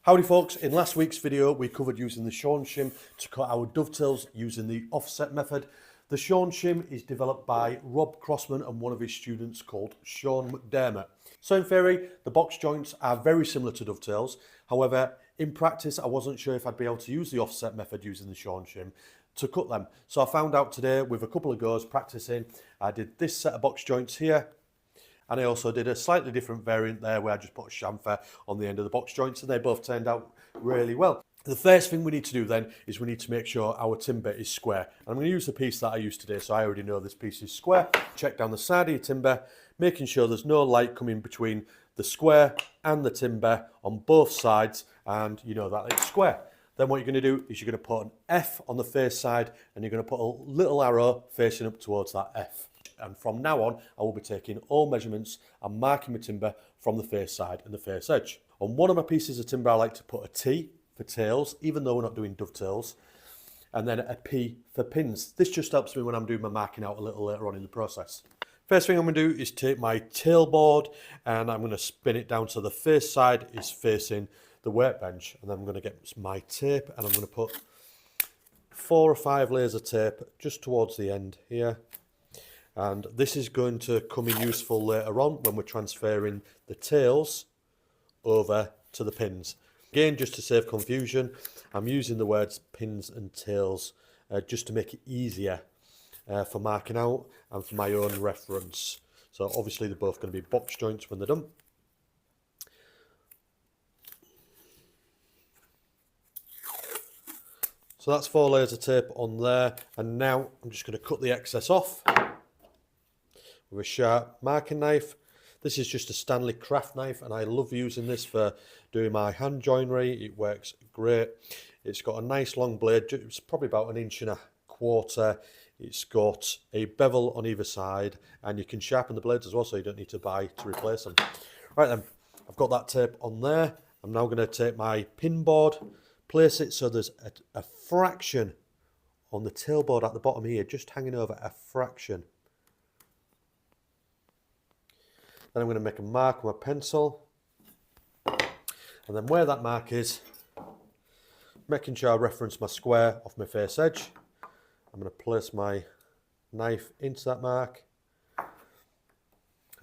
Howdy folks, in last week's video we covered using the Shawn Shim to cut our dovetails using the offset method. The Shawn Shim is developed by Rob Cosman and one of his students called Sean McDermott. So in theory, the box joints are very similar to dovetails. However, in practice I wasn't sure if I'd be able to use the offset method using the Shawn Shim to cut them. So I found out today with a couple of goes practicing. I did this set of box joints here. And I also did a slightly different variant there where I just put a chamfer on the end of the box joints, and they both turned out really well. The first thing we need to do then is we need to make sure our timber is square. And I'm going to use the piece that I used today, so I already know this piece is square. Check down the side of your timber, making sure there's no light coming between the square and the timber on both sides, and you know that it's square. Then what you're going to do is you're going to put an F on the face side, and you're going to put a little arrow facing up towards that F. And from now on, I will be taking all measurements and marking my timber from the face side and the face edge. On one of my pieces of timber, I like to put a T for tails, even though we're not doing dovetails, and then a P for pins. This just helps me when I'm doing my marking out a little later on in the process. First thing I'm going to do is take my tailboard and I'm going to spin it down so the face side is facing the workbench. And then I'm going to get my tape and I'm going to put 4 or 5 layers of tape just towards the end here. And this is going to come in useful later on when we're transferring the tails over to the pins. Again, just to save confusion, I'm using the words pins and tails just to make it easier for marking out and for my own reference. So obviously they're both going to be box joints when they're done. So that's 4 layers of tape on there, and now I'm just going to cut the excess off with a sharp marking knife. This is just a Stanley craft knife and I love using this for doing my hand joinery. It works great. It's got a nice long blade, it's probably about 1.25 inches. It's got a bevel on either side and you can sharpen the blades as well, so you don't need to buy to replace them. Right then, I've got that tape on there. I'm now going to take my pin board, place it so there's a fraction on the tailboard at the bottom here, just hanging over a fraction. Then I'm going to make a mark with my pencil, and then where that mark is, making sure I reference my square off my face edge, I'm going to place my knife into that mark,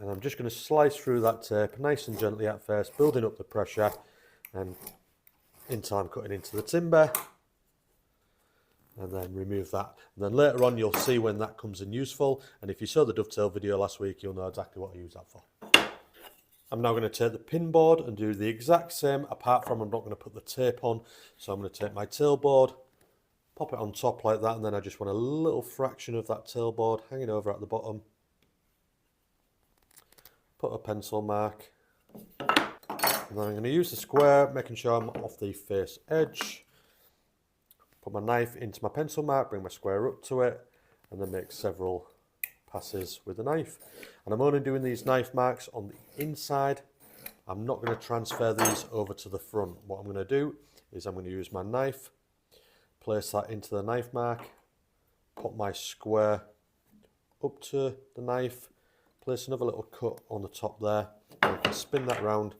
and I'm just going to slice through that tape nice and gently at first, building up the pressure, and until I'm cutting into the timber, and then remove that. And then later on you'll see when that comes in useful, and if you saw the dovetail video last week you'll know exactly what I use that for. I'm now going to take the pin board and do the exact same, apart from I'm not going to put the tape on. So I'm going to take my tailboard, pop it on top like that, and then I just want a little fraction of that tailboard hanging over at the bottom. Put a pencil mark, and then I'm going to use the square, making sure I'm off the face edge. Put my knife into my pencil mark, bring my square up to it, and then make several passes with the knife. And I'm only doing these knife marks on the inside. I'm not going to transfer these over to the front. What I'm going to do is I'm going to use my knife, place that into the knife mark, put my square up to the knife, place another little cut on the top there, and I can spin that round,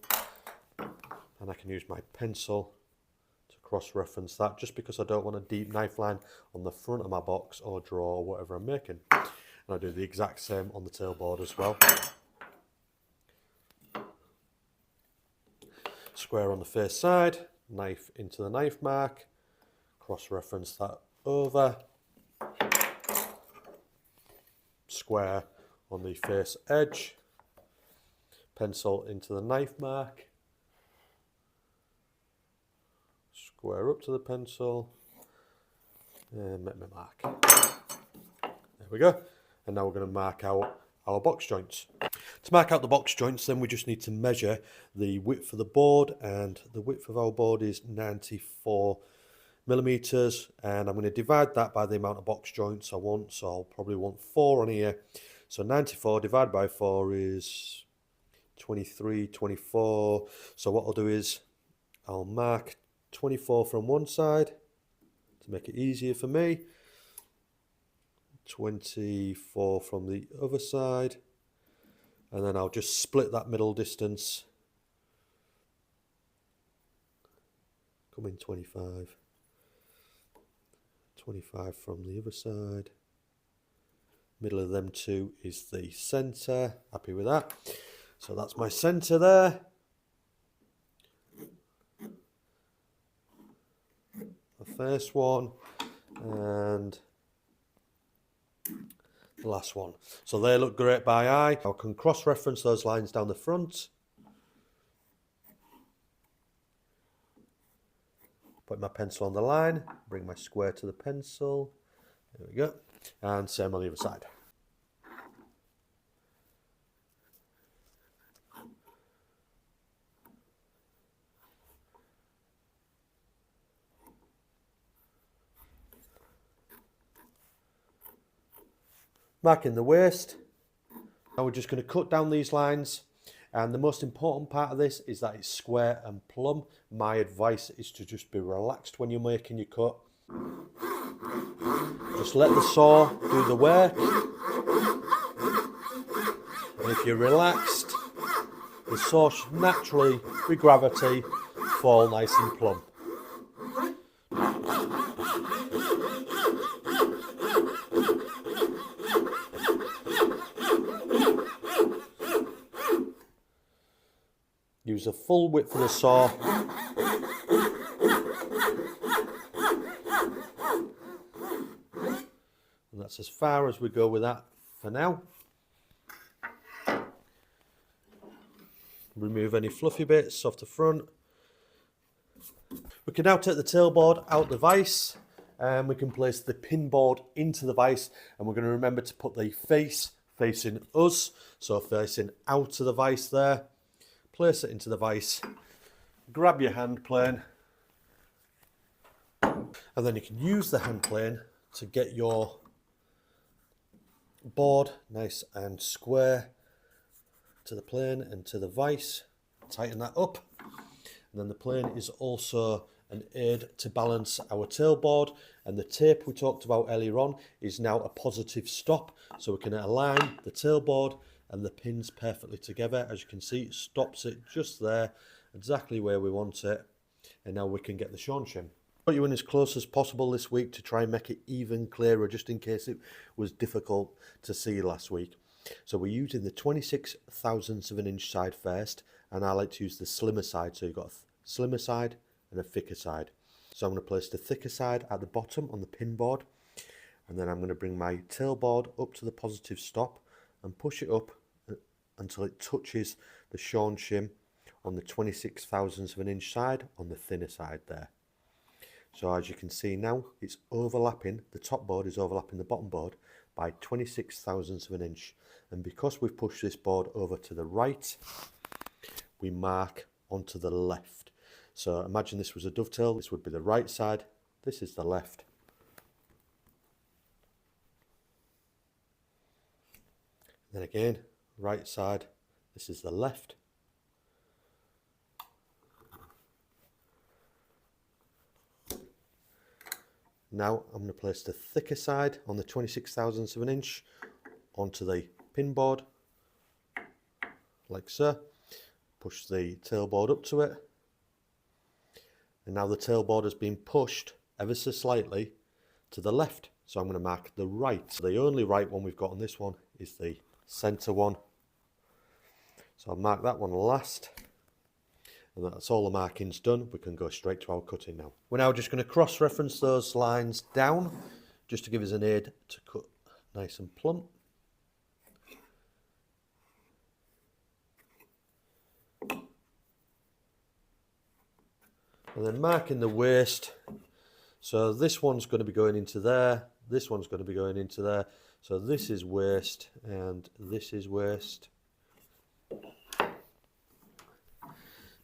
and I can use my pencil to cross-reference that, just because I don't want a deep knife line on the front of my box or drawer or whatever I'm making. And I do the exact same on the tailboard as well. Square on the face side, knife into the knife mark, cross-reference that over, square on the face edge, pencil into the knife mark, square up to the pencil, and make my mark. There we go. And now we're going to mark out our box joints. To mark out the box joints, then we just need to measure the width of the board, and the width of our board is 94 millimeters, and I'm going to divide that by the amount of box joints I want, so I'll probably want 4 on here. So 94 divided by 4 is 23, 24. So what I'll do is I'll mark 24 from one side to make it easier for me, 24 from the other side, and then I'll just split that middle distance come in 25. 25 from the other side. Middle of them two is the centre. Happy with that. So that's my centre there. The first one and the last one. So they look great by eye. I can cross-reference those lines down the front. Put my pencil on the line, bring my square to the pencil. There we go. And same on the other side. Marking the waist. Now we're just going to cut down these lines, and the most important part of this is that it's square and plumb. My advice is to just be relaxed when you're making your cut. Just let the saw do the work, and if you're relaxed, the saw should naturally, with gravity, fall nice and plumb. Use a full width of the saw. And that's as far as we go with that for now. Remove any fluffy bits off the front. We can now take the tailboard out the vise, and we can place the pin board into the vise, and we're going to remember to put the face facing us, so facing out of the vise there. Place it into the vise, grab your hand plane, and then you can use the hand plane to get your board nice and square to the plane and to the vise. Tighten that up, and then the plane is also an aid to balance our tailboard, and the tape we talked about earlier on is now a positive stop, so we can align the tailboard and the pins perfectly together. As you can see, it stops it just there, exactly where we want it. And now we can get the Shawn Shim. Put you in as close as possible this week to try and make it even clearer, just in case it was difficult to see last week. So we're using the 26 thousandths of an inch side first, and I like to use the slimmer side. So you've got a slimmer side and a thicker side. So I'm going to place the thicker side at the bottom on the pin board, and then I'm going to bring my tailboard up to the positive stop and push it up until it touches the Shawn Shim on the 26 thousandths of an inch side on the thinner side there. So as you can see now, it's overlapping, the top board is overlapping the bottom board by 26 thousandths of an inch. And because we've pushed this board over to the right, we mark onto the left. So imagine this was a dovetail, this would be the right side, this is the left. Then again, right side, this is the left. Now I'm going to place the thicker side on the 26 thousandths of an inch onto the pin board, like so. Push the tailboard up to it. And now the tailboard has been pushed ever so slightly to the left. So I'm going to mark the right. The only right one we've got on this one is the centre one. So I'll mark that one last, and that's all the markings done. We can go straight to our cutting now. We're now just going to cross-reference those lines down, just to give us an aid to cut nice and plump. And then marking the waist. So this one's going to be going into there, this one's going to be going into there. So this is waist and this is waist.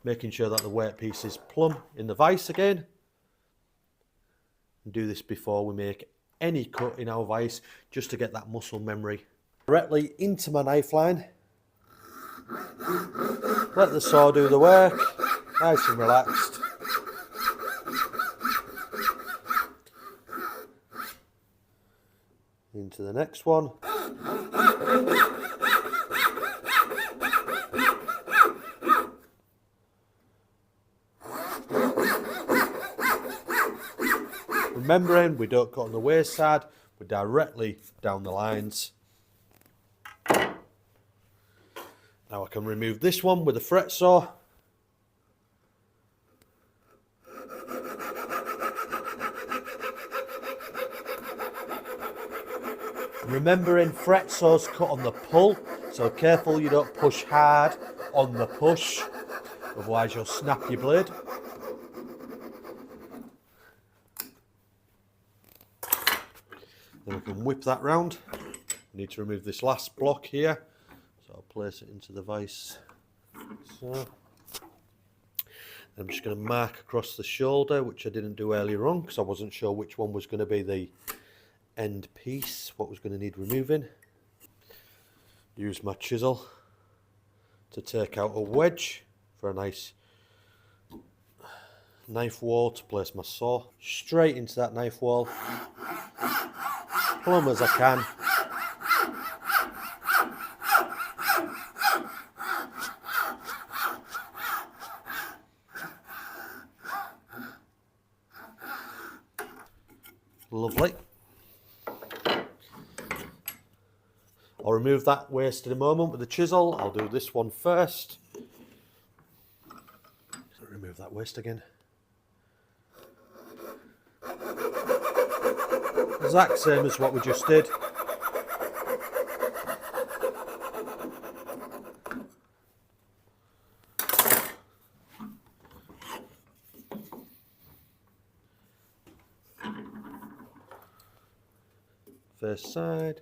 Making sure that the weight piece is plumb in the vise again. And do this before we make any cut in our vise, just to get that muscle memory. Directly into my knife line. Let the saw do the work, nice and relaxed. Into the next one. Remembering we don't cut on the waste side, we're directly down the lines. Now I can remove this one with a fret saw. Remembering fret saws cut on the pull, so careful you don't push hard on the push, otherwise you'll snap your blade. Then we can whip that round. We need to remove this last block here, so I'll place it into the vise. So I'm just going to mark across the shoulder, which I didn't do earlier on because I wasn't sure which one was going to be the end piece, what was going to need removing. Use my chisel to take out a wedge for a nice knife wall to place my saw. Straight into that knife wall, plumb as I can. Lovely. I'll remove that waste in a moment with the chisel. I'll do this one first. Remove that waste again. Exact same as what we just did. First side.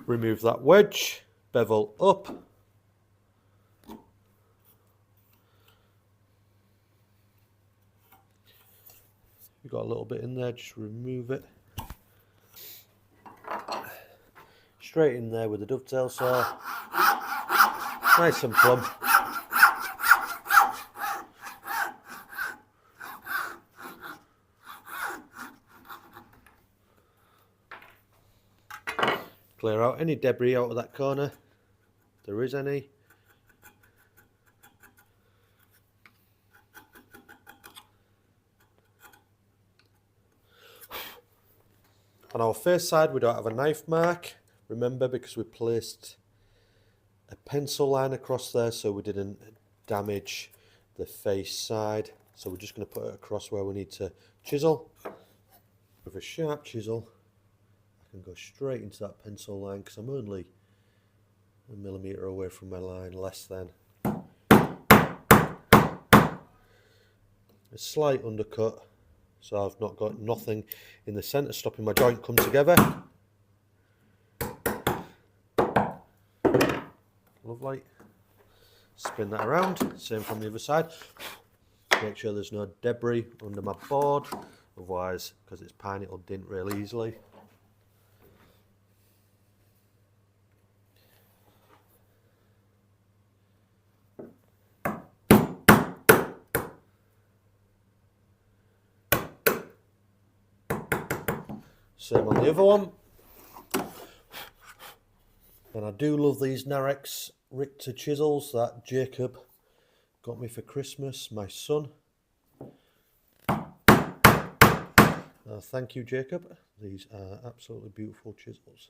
Remove that wedge, bevel up. You've got a little bit in there, just remove it. Straight in there with the dovetail saw. Nice and plumb. Clear out any debris out of that corner, if there is any. On our face side we don't have a knife mark, remember, because we placed a pencil line across there so we didn't damage the face side. So we're just going to put it across where we need to chisel. With a sharp chisel I can go straight into that pencil line because I'm only a millimetre away from my line, less than. A slight undercut, so I've not got nothing in the centre stopping my joint come together. Lovely. Spin that around, same from the other side. Make sure there's no debris under my board, otherwise, because it's pine, it'll dint really easily. Same on the other one. And I do love these Narex Richter chisels that Jacob got me for Christmas, my son. Thank you, Jacob. These are absolutely beautiful chisels.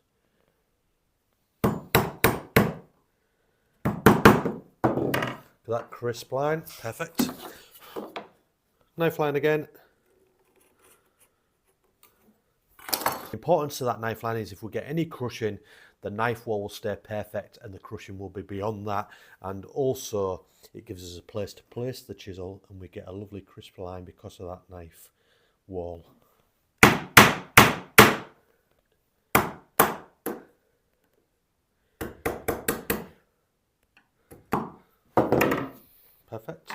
That crisp line, perfect. Knife line again. The importance of that knife line is if we get any crushing, the knife wall will stay perfect and the crushing will be beyond that. And also it gives us a place to place the chisel and we get a lovely crisp line because of that knife wall. Perfect.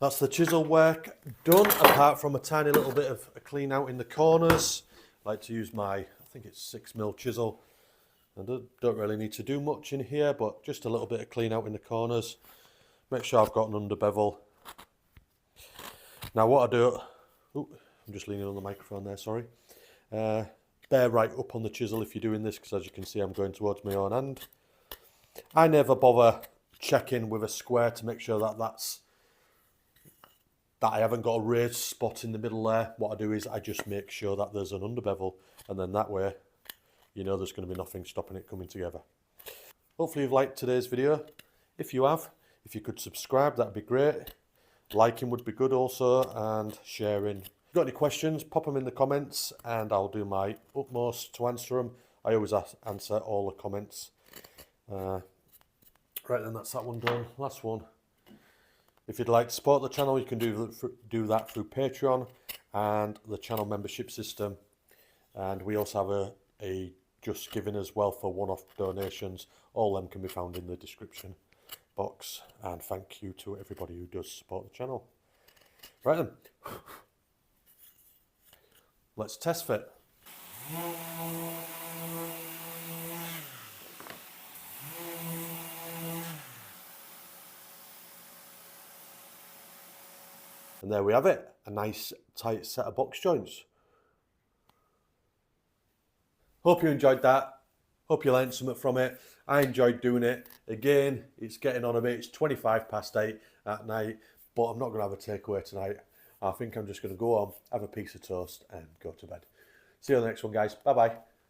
That's the chisel work done, apart from a tiny little bit of a clean out in the corners. I like to use my, I think it's 6mm chisel. I don't really need to do much in here, but just a little bit of clean out in the corners. Make sure I've got an under bevel. Now what I do, I'm just leaning on the microphone there, sorry. Bear right up on the chisel if you're doing this, because as you can see I'm going towards my own hand. I never bother checking with a square to make sure that that's that I haven't got a raised spot in the middle there, what I do is I just make sure that there's an under bevel, and then that way, you know, there's going to be nothing stopping it coming together. Hopefully you've liked today's video. If you have, if you could subscribe, that'd be great. Liking would be good also, and sharing. If you've got any questions, pop them in the comments and I'll do my utmost to answer them. I always answer all the comments. Right then, that's that one done. Last one. If you'd like to support the channel, you can do that through Patreon and the channel membership system. And we also have a Just Giving as well for one-off donations. All them can be found in the description box. And thank you to everybody who does support the channel. Right then, let's test fit. And there we have it, a nice tight set of box joints. Hope you enjoyed that. Hope you learned something from it. I enjoyed doing it. Again, it's getting on a bit. It's 8:25 at night, but I'm not going to have a takeaway tonight. I think I'm just going to go home, have a piece of toast and go to bed. See you on the next one, guys. Bye-bye.